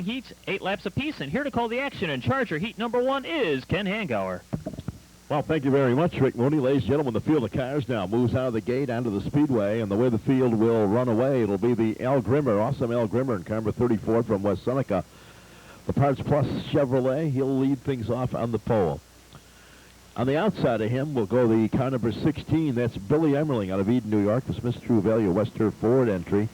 heats, 8 laps apiece, and here to call the action in Charger heat number 1 is Ken Hangauer. Well, thank you very much, Rick Mooney. Ladies and gentlemen, the field of cars now moves out of the gate onto the speedway, and the way the field will run away, it'll be the Al Grimmer, awesome Al Grimmer in car number 34 from West Seneca. The Parts Plus Chevrolet, he'll lead things off on the pole. On the outside of him will go the car number 16. That's Billy Emmerling out of Eden, New York, the Smith True Value West Turf Ford entry.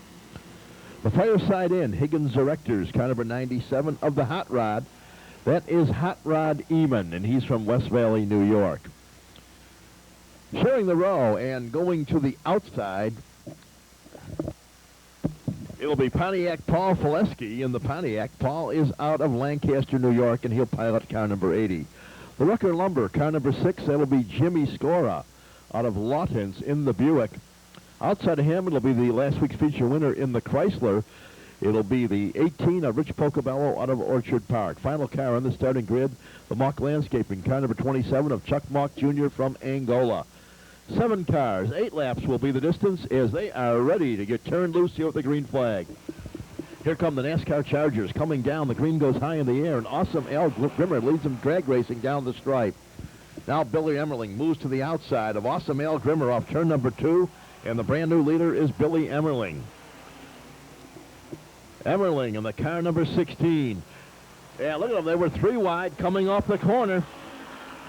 The fireside in, Higgins Erectors, car number 97 of the Hot Rod. That is Hot Rod Eamon, and he's from West Valley, New York. Sharing the row and going to the outside, it'll be Pontiac Paul Fileski in the Pontiac. Paul is out of Lancaster, New York, and he'll pilot car number 80. The Rucker Lumber, car number 6, that'll be Jimmy Scora out of Lawtons in the Buick. Outside of him, it'll be the last week's feature winner in the Chrysler. It'll be the 18 of Rich Pocobello out of Orchard Park. Final car on the starting grid, the Mock Landscaping, car number 27 of Chuck Mock Jr. from Angola. 7 cars, 8 laps will be the distance as they are ready to get turned loose here with the green flag. Here come the NASCAR Chargers coming down. The green goes high in the air, and awesome Al Grimmer leads them drag racing down the stripe. Now Billy Emmerling moves to the outside of awesome Al Grimmer off turn number 2, and the brand new leader is Billy Emmerling. Emmerling in the car number 16. Yeah, look at them. They were 3 wide coming off the corner.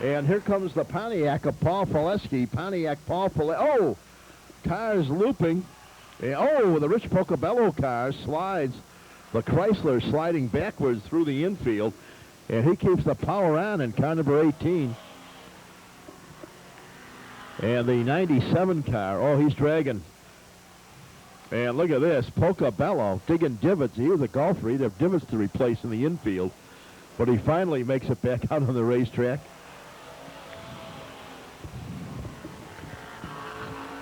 And here comes the Pontiac of Paul Fileski. Pontiac Paul Fileski. Oh, cars looping. Oh, the Rich Pocobello car slides. The Chrysler sliding backwards through the infield. And he keeps the power on in car number 18. And the 97 car, oh, he's dragging. And look at this, Pocobello digging divots. He was a golfer. He'd have divots to replace in the infield. But he finally makes it back out on the racetrack.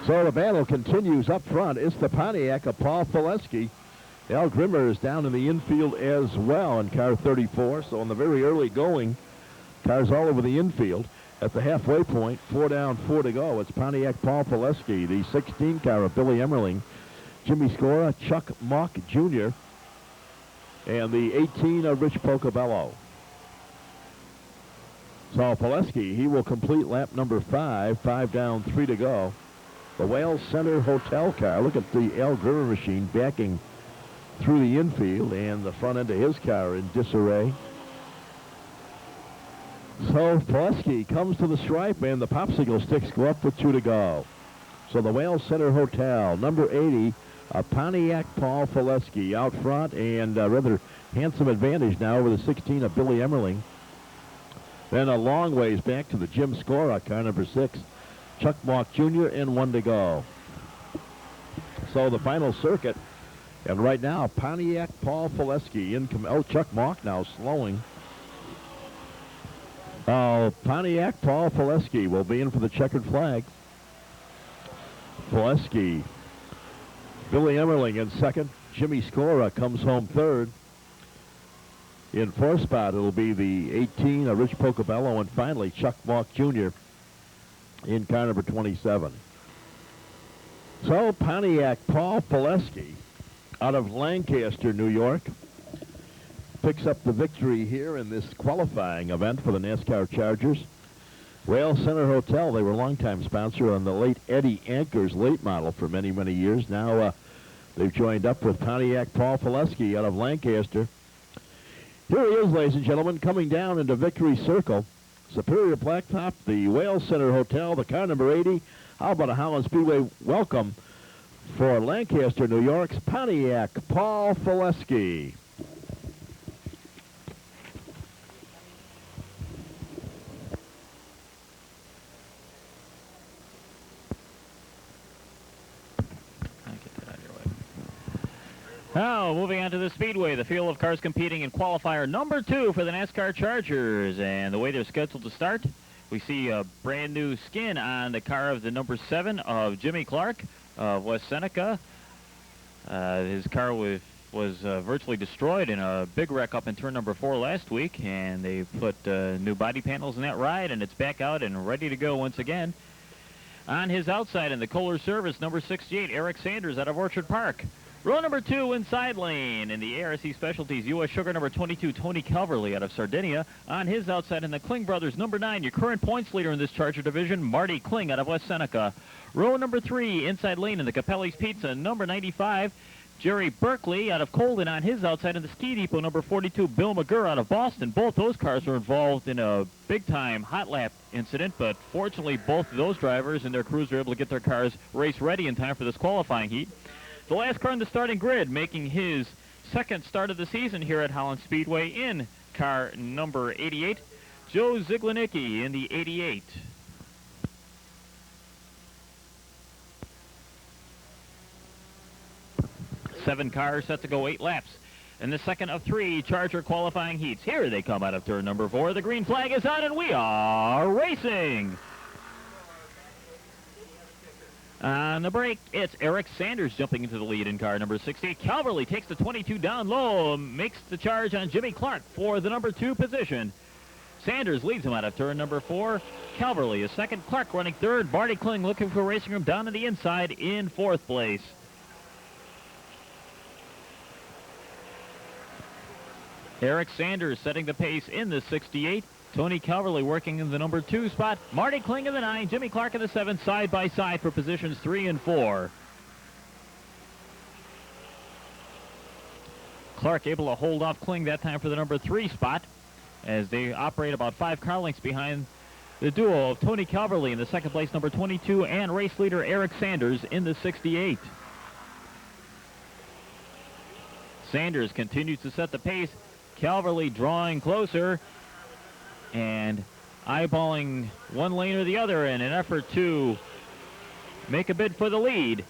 So the battle continues up front. It's the Pontiac of Paul Fileski. Al Grimmer is down in the infield as well in car 34. So in the very early going, cars all over the infield. At the halfway point, 4 down, 4 to go. It's Pontiac Paul Fileski, the 16 car of Billy Emmerling, Jimmy Scora, Chuck Mock Jr., and the 18 of Rich Pocobello. So Fileski, he will complete lap number 5, 5 down, 3 to go. The Wales Center Hotel car, look at the Al Grimmer machine backing through the infield, and the front end of his car in disarray. So Fileski comes to the stripe, and the popsicle sticks go up with 2 to go. So the Wales Center Hotel, number 80, Pontiac Paul Fileski out front, and a rather handsome advantage now over the 16 of Billy Emmerling. Then a long ways back to the Jim Scora, car number 6, Chuck Mock Jr., and 1 to go. So the final circuit, and right now Pontiac Paul Fileski in. Oh, Chuck Mock now slowing. Pontiac Paul Fileski will be in for the checkered flag. Fileski. Billy Emmerling in second. Jimmy Scora comes home third. In fourth spot, it'll be the 18 of Rich Pocobello, and finally Chuck Mock Jr. in car number 27. So Pontiac Paul Fileski out of Lancaster, New York, picks up the victory here in this qualifying event for the NASCAR Chargers. Wales Center Hotel, they were a longtime sponsor on the late Eddie Anker's late model for many, many years. Now they've joined up with Pontiac Paul Fileski out of Lancaster. Here he is, ladies and gentlemen, coming down into Victory Circle. Superior Blacktop, the Wales Center Hotel, the car number 80. How about a Holland Speedway welcome for Lancaster, New York's Pontiac Paul Fileski. Now, moving on to the Speedway, the field of cars competing in qualifier number 2 for the NASCAR Chargers. And the way they're scheduled to start, we see a brand new skin on the car of the number 7 of Jimmy Clark of West Seneca. His car was virtually destroyed in a big wreck up in turn number 4 last week, and they put new body panels in that ride, and it's back out and ready to go once again. On his outside in the Kohler Service, number 68, Eric Sanders out of Orchard Park. Row number 2, inside lane. In the ARC Specialties, U.S. Sugar number 22, Tony Calverley out of Sardinia. On his outside in the Kling brothers, number 9, your current points leader in this Charger division, Marty Kling out of West Seneca. Row number 3, inside lane in the Capelli's Pizza, number 95, Jerry Berkeley out of Colden. On his outside in the Ski Depot, number 42, Bill McGurr out of Boston. Both those cars were involved in a big-time hot lap incident, but fortunately both of those drivers and their crews were able to get their cars race ready in time for this qualifying heat. The last car in the starting grid, making his second start of the season here at Holland Speedway in car number 88, Joe Ziglanicki in the 88. Seven cars set to go 8 laps in the second of 3 Charger qualifying heats. Here they come out of turn number 4. The green flag is on and we are racing. On the break, it's Eric Sanders jumping into the lead in car number 68. Calverley takes the 22 down low, makes the charge on Jimmy Clark for the number 2 position. Sanders leads him out of turn number 4. Calverley is second. Clark running third. Marty Kling looking for a racing room down to the inside in 4th place. Eric Sanders setting the pace in the 68. Tony Calverley working in the number 2 spot. Marty Kling in the 9. Jimmy Clark in the 7, side by side for positions 3 and 4. Clark able to hold off Kling that time for the number 3 spot as they operate about 5 car lengths behind the duo of Tony Calverley in the second place number 22 and race leader Eric Sanders in the 68. Sanders continues to set the pace. Calverley drawing closer and eyeballing one lane or the other in an effort to make a bid for the lead.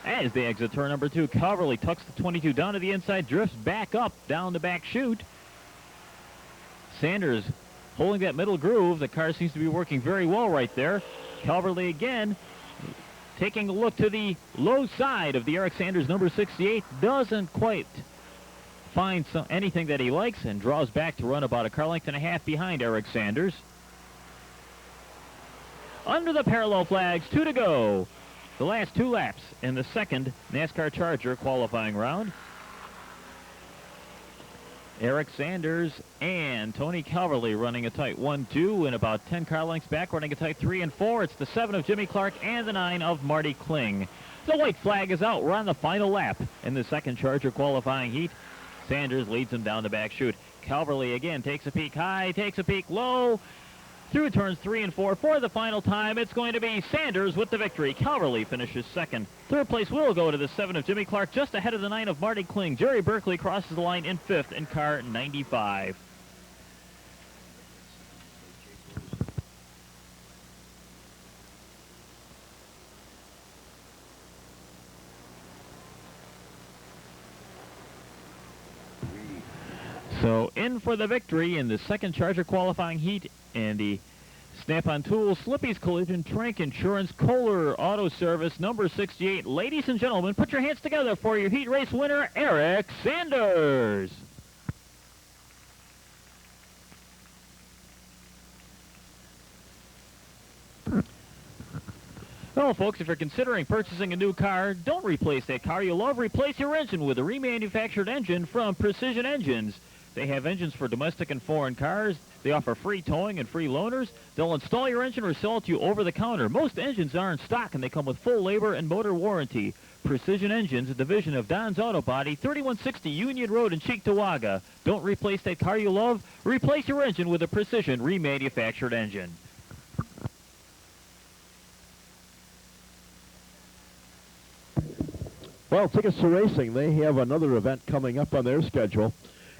As they exit turn number 2, Calverley tucks the 22 down to the inside, drifts back up down the back chute. Sanders holding that middle groove. The car seems to be working very well right there. Calverley again taking a look to the low side of the Eric Sanders number 68. Doesn't quite find anything that he likes and draws back to run about a car length and a half behind Eric Sanders. Under the parallel flags, 2 to go. The last 2 laps in the second NASCAR Charger qualifying round. Eric Sanders and Tony Calverley running a tight 1-2 and about 10 car lengths back, running a tight 3 and 4. It's the 7 of Jimmy Clark and the 9 of Marty Kling. The white flag is out. We're on the final lap in the second Charger qualifying heat. Sanders leads him down the back chute. Calverley again takes a peek high, takes a peek low. Through turns 3 and 4 for the final time, it's going to be Sanders with the victory. Calverley finishes second. Third place will go to the 7 of Jimmy Clark, just ahead of the 9 of Marty Kling. Jerry Berkeley crosses the line in 5th in car 95. So in for the victory in the second Charger qualifying heat and the Snap-on Tools, Slippy's Collision, Trank Insurance, Kohler Auto Service, number 68. Ladies and gentlemen, put your hands together for your heat race winner, Eric Sanders. Well, folks, if you're considering purchasing a new car, don't replace that car you love. Replace your engine with a remanufactured engine from Precision Engines. They have engines for domestic and foreign cars. They offer free towing and free loaners. They'll install your engine or sell it to you over the counter. Most engines are in stock, and they come with full labor and motor warranty. Precision Engines, a division of Don's Auto Body, 3160 Union Road in Cheektowaga. Don't replace that car you love. Replace your engine with a Precision remanufactured engine. Well, Tickets to Racing, they have another event coming up on their schedule.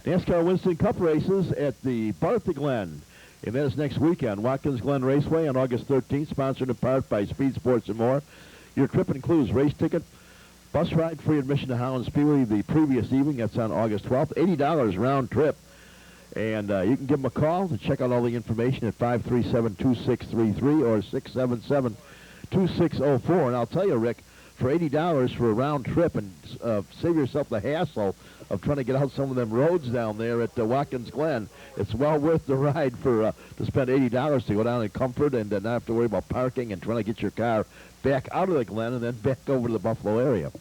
NASCAR Winston Cup races at the Bartha Glen. And that is next weekend. Watkins Glen Raceway on August 13th, sponsored in part by Speed Sports and more. Your trip includes race ticket, bus ride, free admission to Holland Speedway the previous evening. That's on August 12th. $80 round trip. And you can give them a call to check out all the information at 537-2633 or 677-2604. And I'll tell you, Rick, for $80 for a round trip and save yourself the hassle of trying to get out some of them roads down there at Watkins Glen. It's well worth the ride for to spend $80 to go down in comfort and not have to worry about parking and trying to get your car back out of the Glen and then back over to the Buffalo area.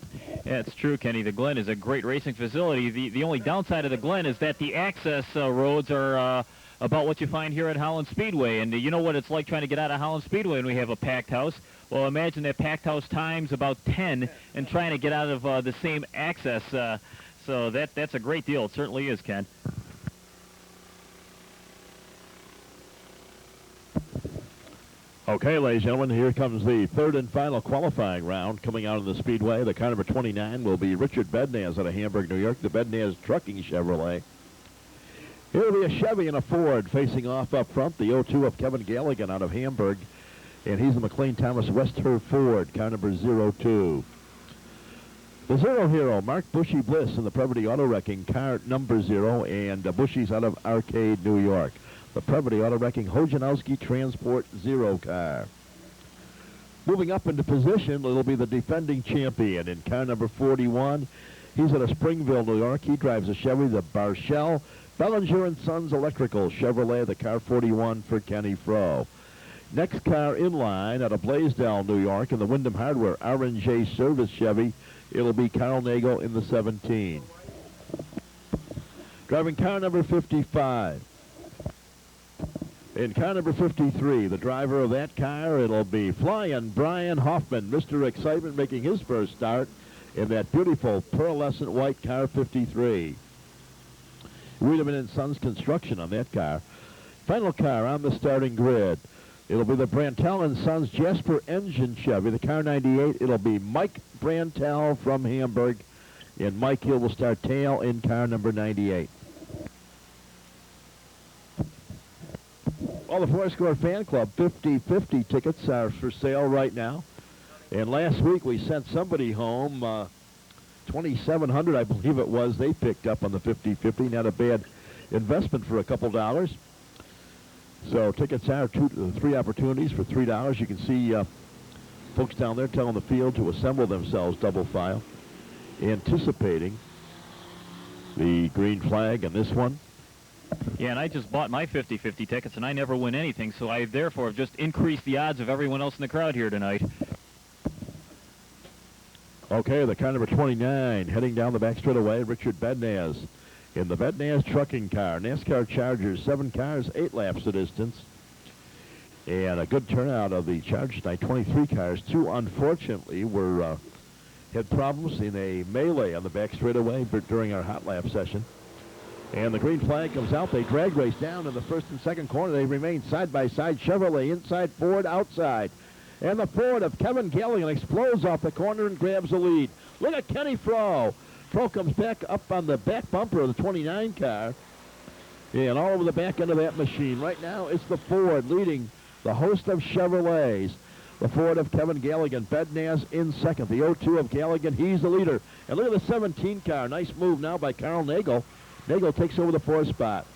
Yeah, it's true, Kenny. The Glen is a great racing facility. The only downside of the Glen is that the access roads are about what you find here at Holland Speedway. And you know what it's like trying to get out of Holland Speedway when we have a packed house. Well, imagine that packed house times about 10 and trying to get out of the same access. So that's a great deal. It certainly is, Ken. Okay, ladies and gentlemen, here comes the third and final qualifying round coming out of the Speedway. The car number 29 will be Richard Bednaz out of Hamburg, New York, the Bednaz Trucking Chevrolet. Here will be a Chevy and a Ford facing off up front. The 02 of Kevin Galligan out of Hamburg, and he's the McLean Thomas Westher Ford, car number 02. The Zero Hero, Mark Bushy Bliss in the Previty Auto Wrecking, car number 0, and Bushy's out of Arcade, New York. The Previty Auto Wrecking Hojanowski Transport 0 car. Moving up into position, it'll be the defending champion in car number 41. He's out of Springville, New York. He drives a Chevy, the Barshell Bellinger & Sons Electrical Chevrolet, the car 41 for Kenny Froh. Next car in line out of Blaisdell, New York, in the Wyndham Hardware R&J Service Chevy, it'll be Carl Nagel in the 17. Driving car number 55. In car number 53, the driver of that car, it'll be Flying Brian Hoffman, Mr. Excitement, making his first start in that beautiful pearlescent white car 53. Wiedemann & Sons Construction on that car. Final car on the starting grid. It'll be the Brantel & Sons Jasper Engine Chevy, the car 98. It'll be Mike Brantel from Hamburg, and Mike Hill will start tail in car number 98. All the Four-Score Fan Club 50-50 tickets are for sale right now. And last week we sent somebody home, 2,700 I believe it was, they picked up on the 50-50. Not a bad investment for a couple dollars. So tickets are 3 opportunities for $3. You can see folks down there telling the field to assemble themselves double file, anticipating the green flag in this one. Yeah, and I just bought my 50-50 tickets, and I never win anything, so I therefore have just increased the odds of everyone else in the crowd here tonight. Okay, the car number 29 heading down the back straightaway, Richard Bednaz in the Bednaz trucking car. NASCAR Chargers, 7 cars, 8 laps the distance. And a good turnout of the Chargers tonight, 23 cars. 2, unfortunately, had problems in a melee on the back straightaway during our hot lap session. And the green flag comes out. They drag race down in the first and second corner. They remain side by side. Chevrolet inside, Ford outside. And the Ford of Kevin Galligan explodes off the corner and grabs the lead. Look at Kenny Froh. Froh comes back up on the back bumper of the 29 car. And all over the back end of that machine. Right now, it's the Ford leading the host of Chevrolets. The Ford of Kevin Galligan. Bednaz in second. The 02 of Galligan, he's the leader. And look at the 17 car. Nice move now by Carl Nagel. Nagel takes over the 4th spot.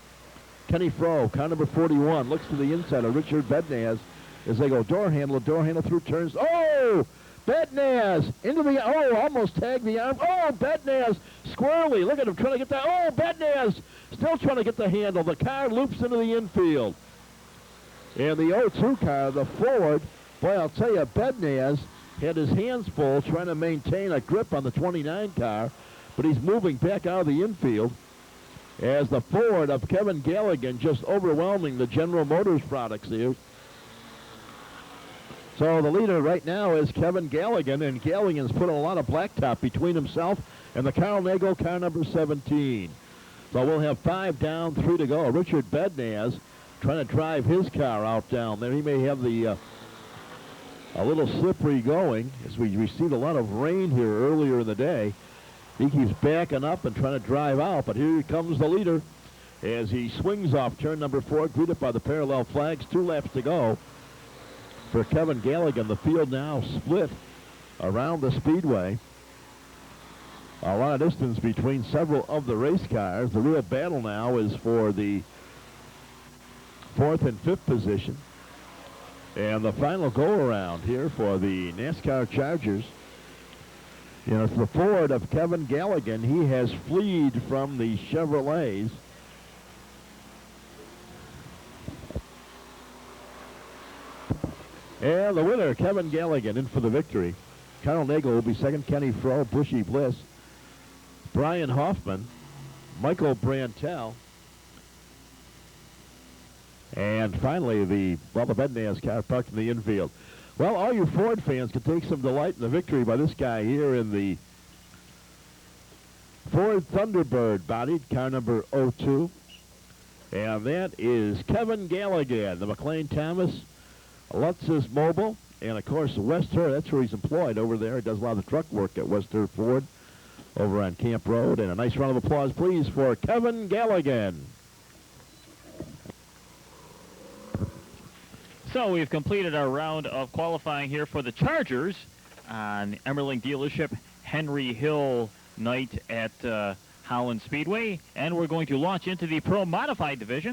Kenny Froh, car number 41, looks to the inside of Richard Bednaz as they go door handle through turns. Oh! Bednaz into the, almost tagged the arm. Oh, Bednaz squirrely. Look at him trying to get that. Oh, Bednaz still trying to get the handle. The car loops into the infield. And the 02 car, the Ford, boy, I'll tell you, Bednaz had his hands full trying to maintain a grip on the 29 car, but he's moving back out of the infield as the Ford of Kevin Galligan just overwhelming the General Motors products here. So the leader right now is Kevin Galligan, and Galligan's putting a lot of blacktop between himself and the Carl Nagel car number 17. So we'll have 5 down, 3 to go. Richard Bednaz trying to drive his car out down there. He may have the a little slippery going as we received a lot of rain here earlier in the day. He keeps backing up and trying to drive out, but here comes the leader as he swings off turn number 4, greeted by the parallel flags. 2 laps to go for Kevin Galligan. The field now split around the speedway. A lot of distance between several of the race cars. The real battle now is for the 4th and 5th position. And the final go-around here for the NASCAR Chargers. You know, it's the Ford of Kevin Galligan. He has fleed from the Chevrolets. And the winner, Kevin Galligan, in for the victory. Carl Nagel will be second. Kenny Froh, Bushy Bliss, Brian Hoffman, Michael Brantel, and finally the Bednaz car parked in the infield. Well, all you Ford fans can take some delight in the victory by this guy here in the Ford Thunderbird bodied car number 02. And that is Kevin Galligan, the McLean Thomas, Lutz's Mobile, and of course Wester. That's where he's employed over there. He does a lot of the truck work at Wester Ford over on Camp Road. And a nice round of applause, please, for Kevin Galligan. So we've completed our round of qualifying here for the Chargers on Emmerling Dealership Henry Hill night at Holland Speedway. And we're going to launch into the Pro Modified division.